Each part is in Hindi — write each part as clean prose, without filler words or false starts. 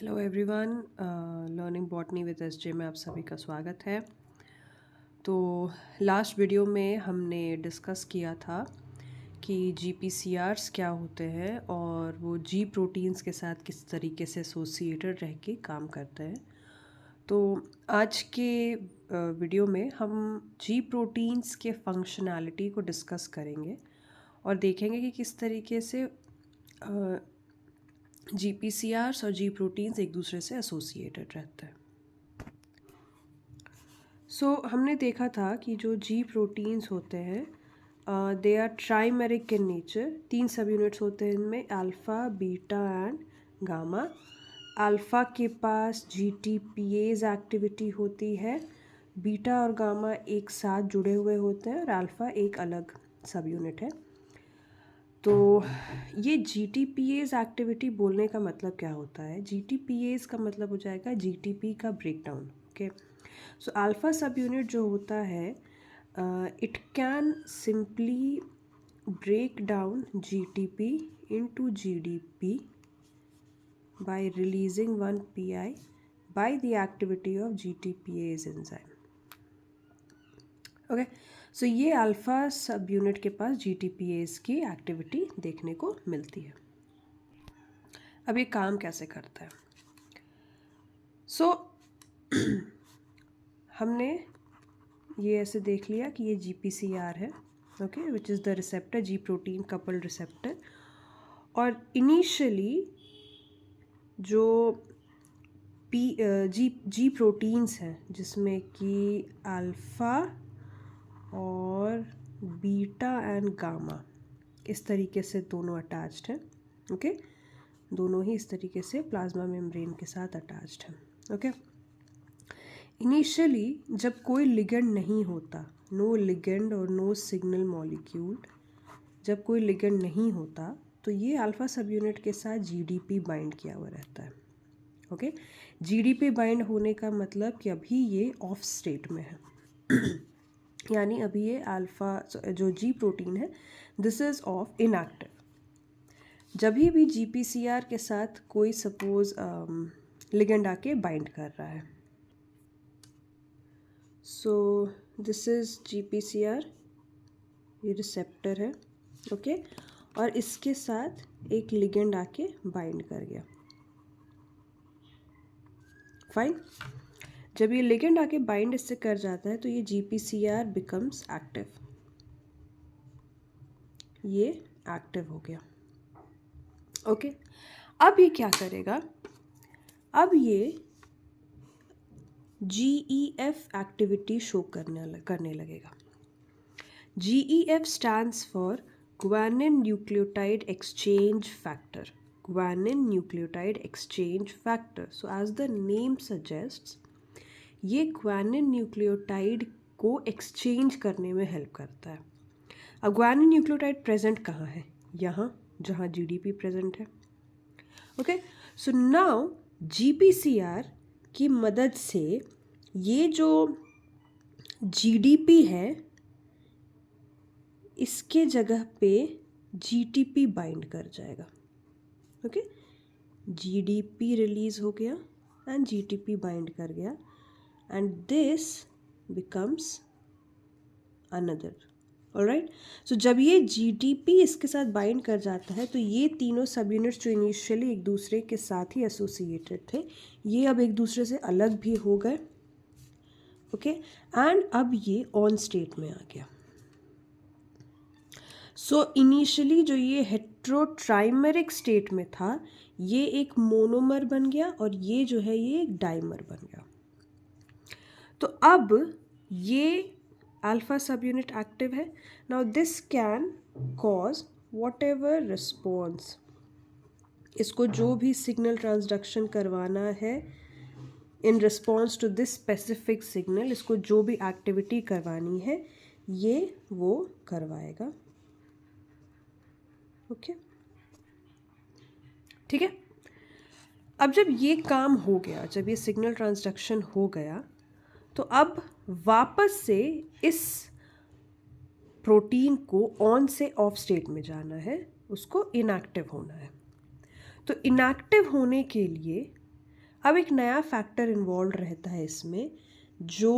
Hello everyone, learning botany with SJ में आप सभी का स्वागत है। तो लास्ट वीडियो में हमने डिस्कस किया था कि जीपीसीआर्स क्या होते हैं और वो जी प्रोटीन्स के साथ किस तरीके से एसोसिएटेड रह के काम करते हैं। तो आज के वीडियो में हम जी प्रोटीन्स के फंक्शनैलिटी को डिस्कस करेंगे और देखेंगे कि किस तरीके से जीपीसीआर्स और जी प्रोटीन्स एक दूसरे से एसोसिएटेड रहते हैं। हमने देखा था कि जो जी प्रोटीन्स होते हैं they are trimeric in nature. 3 subunits होते हैं इनमें, alpha, beta and gamma. Alpha के पास जीटीपीएज एक्टिविटी होती है, बीटा और गामा एक साथ जुड़े हुए होते हैं और अल्फ़ा एक अलग सब यूनिट है। तो ये जीटीपीएज एक्टिविटी बोलने का मतलब क्या होता है? जीटीपीएज का मतलब हो जाएगा जीटीपी का breakdown. Okay, so alpha subunit जो होता है it can simply break down GTP into GDP by releasing 1 pi by the activity of GTPase enzyme. Okay, so ये अल्फ़ा सब यूनिट के पास GTPase की एक्टिविटी देखने को मिलती है। अब ये काम कैसे करता है? हमने ये ऐसे देख लिया कि ये GPCR है, okay, which is the receptor, ji protein coupled receptor. और इनिशियली जो जी प्रोटीन्स हैं जिसमें कि अल्फ़ा और बीटा एंड गामा इस तरीके से दोनों अटैच्ड हैं, ओके, दोनों ही इस तरीके से प्लाज्मा मेम्ब्रेन के साथ अटैच्ड हैं, ओके। इनिशियली जब कोई लिगेंड नहीं होता, नो लिगेंड और नो सिग्नल मॉलिक्यूल, जब कोई लिगेंड नहीं होता तो ये अल्फ़ा सब यूनिट के साथ जीडीपी बाइंड किया हुआ रहता है, ओके। जीडीपी बाइंड होने का मतलब कि अभी ये ऑफ स्टेट में है यानी अभी ये अल्फ़ा जो जी प्रोटीन है दिस इज़ ऑफ इनएक्टिव। जब भी जीपीसीआर के साथ कोई सपोज लिगेंड आके बाइंड कर रहा है, सो दिस इज़ जीपीसीआर, ये रिसेप्टर है, ओके, और इसके साथ एक लिगेंड आके बाइंड कर गया, फाइन। जब ये लिगेंड आके बाइंड इससे कर जाता है तो ये जीपीसीआर बिकम्स एक्टिव, ये एक्टिव हो गया, ओके। अब ये क्या करेगा? अब ये जीईएफ एक्टिविटी शो करने लगेगा। GEF stands for guanine nucleotide exchange factor, guanine nucleotide exchange factor. So as the name suggests, ये ग्वानिन न्यूक्लियोटाइड को एक्सचेंज करने में हेल्प करता है। अब ग्वानिन न्यूक्लियोटाइड प्रेजेंट कहाँ है? यहाँ, जहाँ जीडीपी प्रेजेंट है, ओके। सो नाउ जीपीसीआर की मदद से ये जो जीडीपी है इसके जगह पे जीटीपी बाइंड कर जाएगा, ओके। जीडीपी रिलीज हो गया एंड जीटीपी बाइंड कर गया and this becomes another, alright. So जब ये जीटीपी इसके साथ बाइंड कर जाता है तो ये तीनों सब यूनिट्स जो इनिशियली एक दूसरे के साथ ही एसोसिएटेड थे ये अब एक दूसरे से अलग भी हो गए, ओके, एंड अब ये ऑन स्टेट में आ गया। सो इनिशियली जो ये हेट्रोट्राइमेरिक स्टेट में था ये एक मोनोमर बन गया और ये जो है ये एक डाइमर बन गया। तो अब ये अल्फा सब यूनिट एक्टिव है। Now this can cause whatever response, इसको जो भी सिग्नल ट्रांसडक्शन करवाना है in response to this specific signal, इसको जो भी एक्टिविटी करवानी है ये वो करवाएगा, ओके, ठीक है। अब जब ये काम हो गया, जब ये सिग्नल ट्रांसडक्शन हो गया तो अब वापस से इस प्रोटीन को ऑन से ऑफ स्टेट में जाना है, उसको इनएक्टिव होना है। तो इनएक्टिव होने के लिए अब एक नया फैक्टर इन्वॉल्व रहता है इसमें जो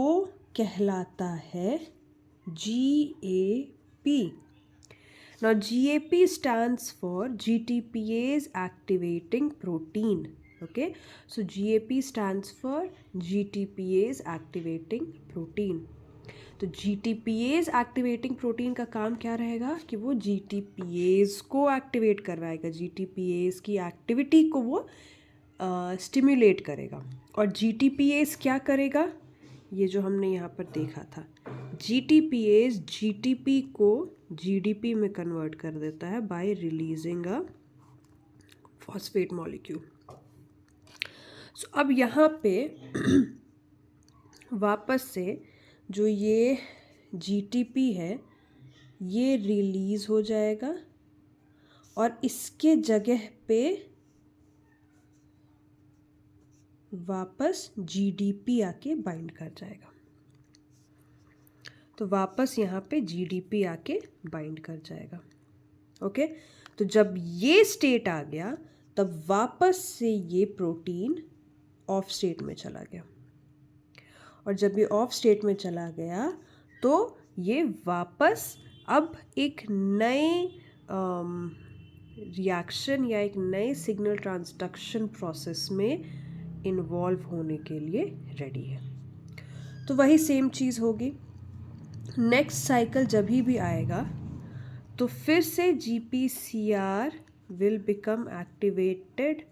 कहलाता है GAP. Now GAP stands for GTPase activating protein. Okay, so GAP stands for GTPase activating protein. तो GTPase एक्टिवेटिंग प्रोटीन का काम क्या रहेगा कि वो GTPase को एक्टिवेट करवाएगा, GTPase की एक्टिविटी को वो स्टिम्युलेट करेगा. और GTPase क्या करेगा, ये जो हमने यहाँ पर देखा था, GTPase GTP को GDP में कन्वर्ट कर देता है by releasing a phosphate molecule. So अब यहाँ पे वापस से जो ये GTP है ये रिलीज़ हो जाएगा और इसके जगह पे वापस GDP आके बाइंड कर जाएगा. तो वापस यहाँ पे GDP आके बाइंड कर जाएगा. ओके, तो जब ये स्टेट आ गया तब वापस से ये प्रोटीन ऑफ स्टेट में चला गया. और जब ये ऑफ स्टेट में चला गया तो ये वापस अब एक नए रिएक्शन या एक नए सिग्नल ट्रांसडक्शन प्रोसेस में इन्वॉल्व होने के लिए रेडी है. तो वही सेम चीज़ होगी. नेक्स्ट साइकिल जब भी आएगा तो फिर से GPCR will become activated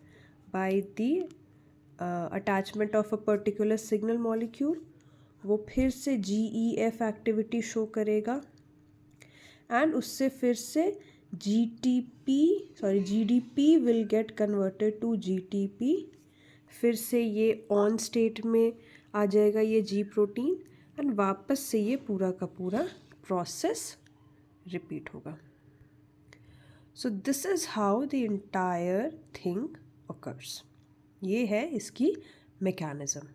by the attachment of a particular signal molecule. वो फिर से GEF एक्टिविटी शो करेगा एंड उससे फिर से GDP will get converted to GTP. फिर से ये ऑन स्टेट में आ जाएगा ये G प्रोटीन एंड वापस से ये पूरा का पूरा प्रोसेस रिपीट होगा. So this is how the entire thing occurs. ये है इसकी मैकेनिज़्म.